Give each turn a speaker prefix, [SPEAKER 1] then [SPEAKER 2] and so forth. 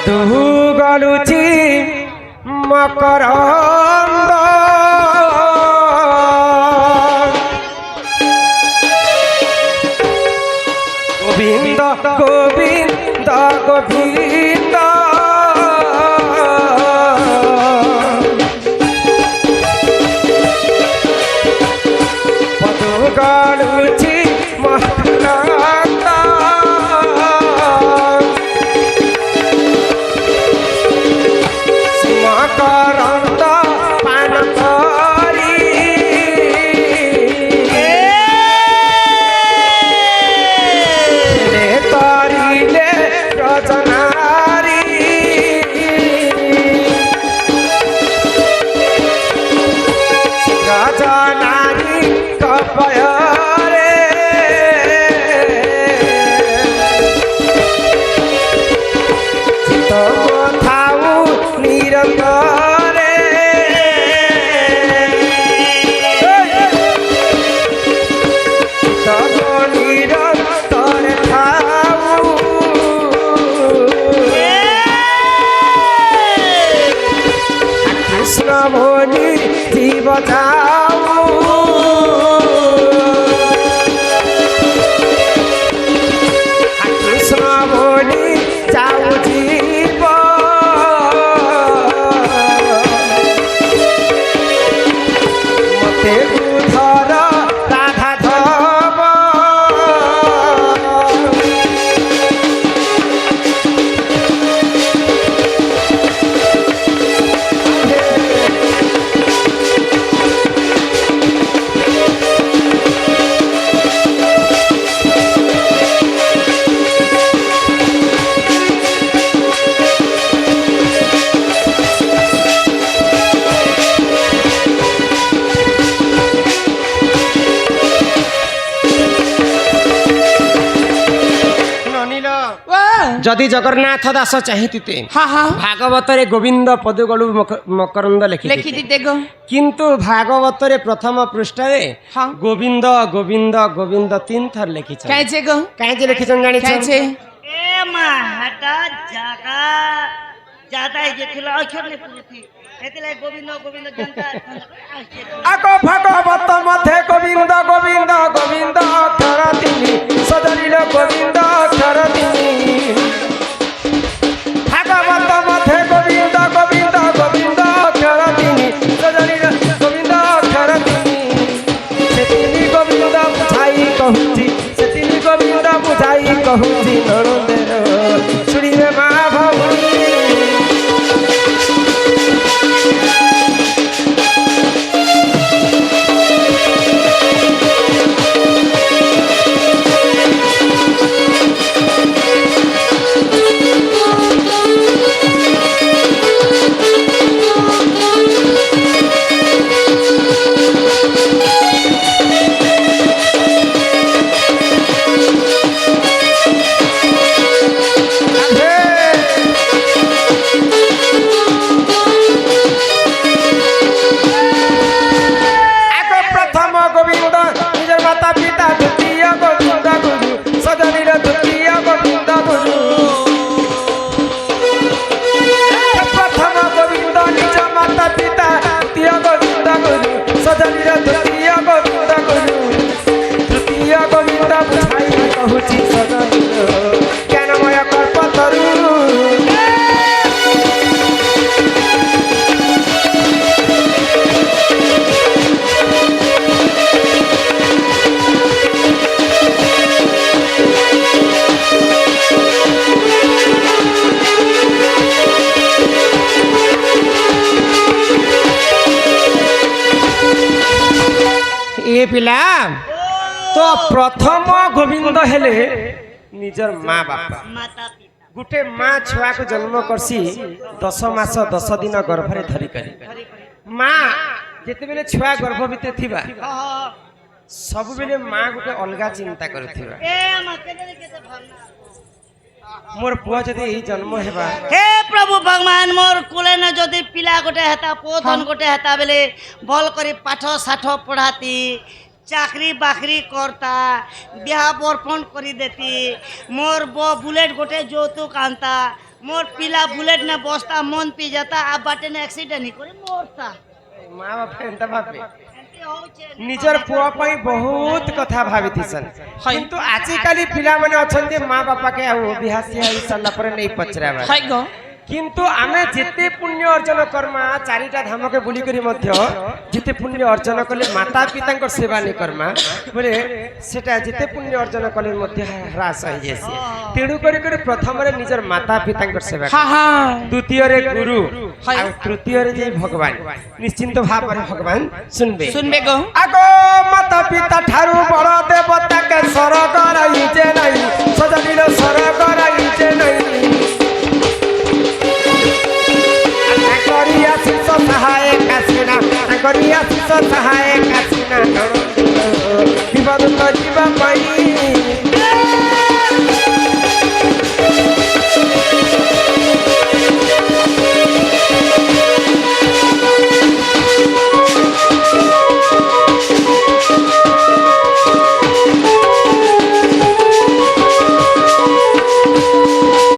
[SPEAKER 1] মধু গলুছি মকরন্দ গোবিন্দ গোবিন্দ গোবিন্দ মধু গলুছি মকরন্দ মকরন্দ পান করি তরিলে রচনারি রচনারি কপয়রে চিত থাউ নিরন্তরে চিত নিরন্তরে থাউ কৃষ্ণ ভোলি জীব যাও কৃষ্ণ ভোলি যাও জীব মতে উধর রাধা ধব যদি জগন্নাথ দাস চাহিতে ভাগবতরে গোবিন্দ পদুগলু মকরন্দ লিখিতে কিন্তু ভাগবতরে প্রথম পৃষ্ঠারে গোবিন্দ গোবিন্দ গোবিন্দ 3 থর লিখিছেন কাইছে লিখিছেন জানিছেন
[SPEAKER 2] এ মা হাটা জাগা জাদাই যেছিল অক্ষর নে পুরুতি এতলে গোবিন্দ গোবিন্দ জনতা
[SPEAKER 1] আকো ভাগবত মধ্যে গোবিন্দ গোবিন্দ গোবিন্দ অক্ষর 3 সজরিল গোবিন্দ অক্ষর 3 ভাগবত মধ্যে গোবিন্দ গোবিন্দ গোবিন্দ অক্ষর 3 সজরিল গোবিন্দ অক্ষর 3 সে তিনি গোবিন্দ বুঝাই কহুছি সে তিনি গোবিন্দ বুঝাই কহুছি নরদের শুনিবে মা ভবনী पिला तो प्रथम गोविंद हेले निजर माँ बापा गुटे माँ छुआ को जन्म करसी 10 मास 10 दिन गर्भरे धरी करी माँ जेते बेले छुआ गर्भ भितर थिबा सब बेले माँ गुटे अलगा चिंता करथिबा मोर पुआ जदि एही जन्म हेबा
[SPEAKER 2] हे प्रभु भगवान मोर कुले न जदि पिला गोटे हेता पोथन गोटे हेता बेले भल करी पाठ साठ पढ़ाती চাকরি বাকরি করতা বিহা বরপণ করি দেতি মোর বুলেট গোটে যৌতুক আনতা মোর পিলা বুলেট না বস্তা মন পি যাতা আর বাটে না অ্যাক্সিডেন্ট করে মরতা
[SPEAKER 1] মা বাপা এন্তা ভাবে
[SPEAKER 2] এমতি হଉଛି
[SPEAKER 1] নিজর পুয়া পাই বহুত কথা ভাবিতিছন কিন্তু আଜିকালি পিলা মানে অছন্তি মা বাপা কে আউ বিহাসি হই সালা পরে নেই পচরাবা
[SPEAKER 3] হাই গো
[SPEAKER 1] কিন্তু আমি যেতে পুণ্য অর্জন কর্মা চারিটা ধামকে বুলি করি মধ্য যেতে পুণ্য অর্জন কলে মাতা পিতাঙ্কর সেবা নি কর্মা বলে সেটা যেতে পুণ্য অর্জন কলে মধ্য হ্রাস হয়ে যাইছে তেণু করি করে প্রথমরে নিজর মাতা পিতাঙ্কর সেবা
[SPEAKER 3] হা হা
[SPEAKER 1] দ্বিতীয়রে গুরু আর তৃতীয়রে যে ভগবান নিশ্চিন্ত ভাবে ভগবান শুনবে
[SPEAKER 3] শুনবে গো
[SPEAKER 1] আগো মাতা পিতা ঠারু বড় দেবতাকে স্বর্গ রাইছে নাই সজদিল স্বর্গ রাইছে নাই করিয়া শিষ্য সহায় কাশিনা করিয়া শিষ্য সহায় কাশি